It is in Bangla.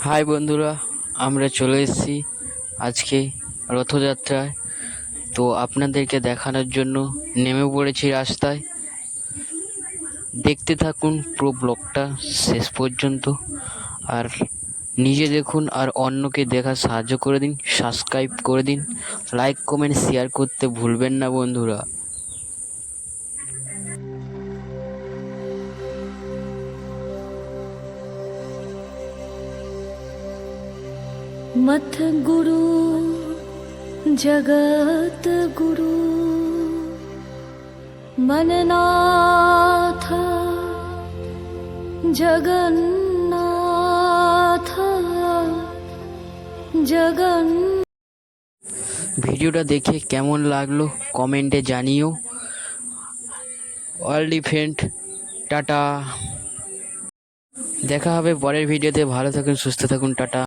হাই বন্ধুরা, আমরা চলে এসেছি আজকে রথযাত্রায়। তো আপনাদেরকে দেখানোর জন্য নেমে পড়েছি রাস্তায়। দেখতে থাকুন পুরো ব্লগটা শেষ পর্যন্ত, আর নিজে দেখুন আর অন্যকে দেখা সাহায্য করে দিন, সাবস্ক্রাইব করে দিন, লাইক কমেন্ট শেয়ার করতে ভুলবেন না বন্ধুরা। मथ गुरु जगत गुरु मननाथ जगन्नाथ जगन। ভিডিওটা দেখে কেমন লাগলো কমেন্টে জানিও। All ডিফেন্ট, tata. দেখা হবে পরের ভিডিওতে। ভালো থাকুন, সুস্থ থাকুন, টাটা।